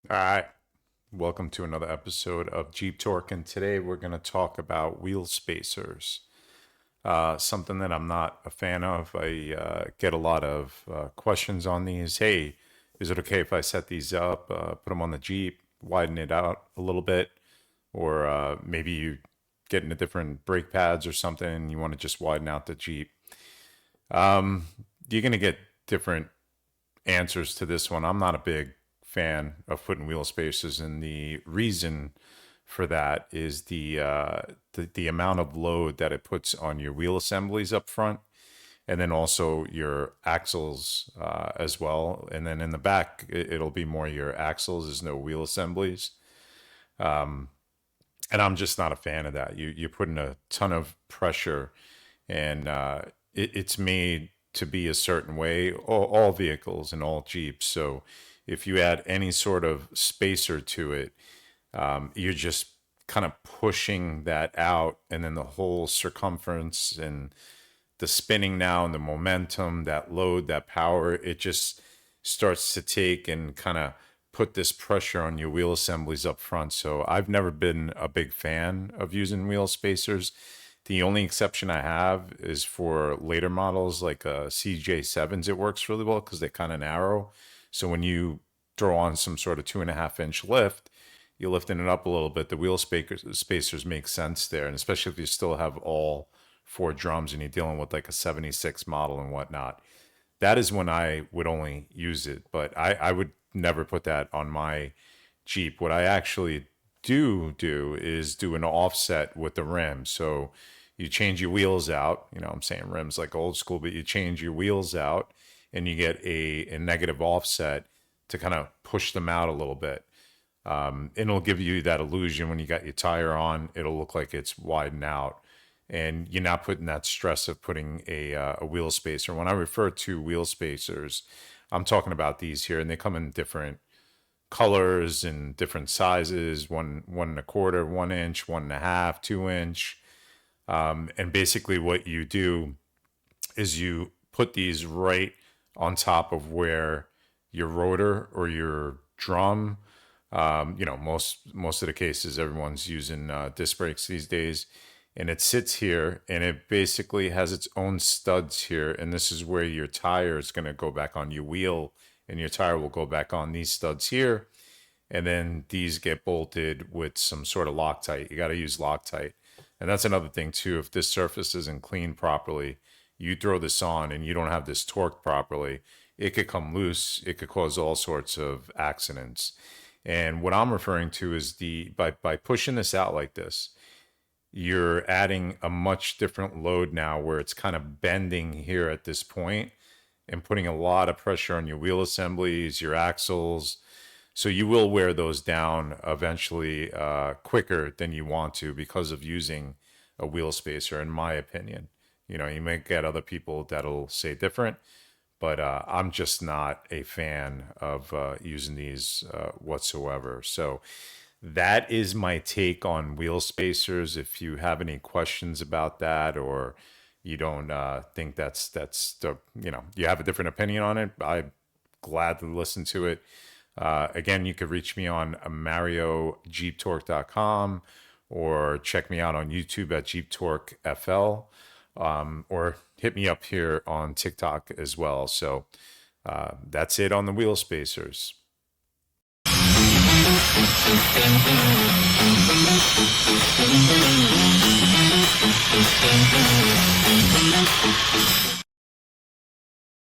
All right. Welcome to another episode of Jeep Torque. And today we're going to talk about wheel spacers. Something that I'm not a fan of. I get a lot of questions on these. Hey, is it okay if I set these up, put them on the Jeep, widen it out a little bit? Or maybe you get into different brake pads or something and you want to just widen out the Jeep. You're going to get different answers to this one. I'm not a big fan of putting wheel spacers, and the reason for that is the amount of load that it puts on your wheel assemblies up front, and then also your axles as well. And then in the back, it'll be more your axles. There's no wheel assemblies, and I'm just not a fan of that. You're putting a ton of pressure, and it's made to be a certain way. All vehicles and all Jeeps. So if you add any sort of spacer to it, you're just kind of pushing that out, and then the whole circumference and the spinning now and the momentum, that load, that power, it just starts to take and kind of put this pressure on your wheel assemblies up front. So I've never been a big fan of using wheel spacers. The only exception I have is for later models like CJ7s. It works really well because they're kind of narrow. So when you throw on some sort of 2.5 inch lift, you're lifting it up a little bit. The wheel spacers make sense there. And especially if you still have all four drums and you're dealing with like a 76 model and whatnot, that is when I would only use it. But I would never put that on my Jeep. What I actually do is do an offset with the rim. So you change your wheels out. I'm saying rims like old school, but you change your wheels out and you get a negative offset to kind of push them out a little bit. And it'll give you that illusion when you got your tire on, it'll look like it's widened out. And you're not putting that stress of putting a wheel spacer. When I refer to wheel spacers, I'm talking about these here, and they come in different colors and different sizes, 1.25, 1 inch, 1.5, 2 inch. And basically what you do is you put these right on top of where your rotor or your drum, most of the cases, everyone's using disc brakes these days, and it sits here and it basically has its own studs here. And this is where your tire is going to go back on your wheel, and your tire will go back on these studs here. And then these get bolted with some sort of Loctite. You got to use Loctite. And that's another thing too. If this surface isn't cleaned properly, you throw this on and you don't have this torqued properly, it could come loose. It could cause all sorts of accidents. And what I'm referring to is by pushing this out like this, you're adding a much different load now where it's kind of bending here at this point and putting a lot of pressure on your wheel assemblies, your axles. So you will wear those down eventually quicker than you want to because of using a wheel spacer, in my opinion. You may get other people that'll say different, but I'm just not a fan of using these whatsoever. So that is my take on wheel spacers. If you have any questions about that, or you don't think that's the, you have a different opinion on it, I'm glad to listen to it. Again, you could reach me on mariojeeptorque.com, or check me out on YouTube at Jeep Torque FL, or hit me up here on TikTok as well. So that's it on the wheel spacers.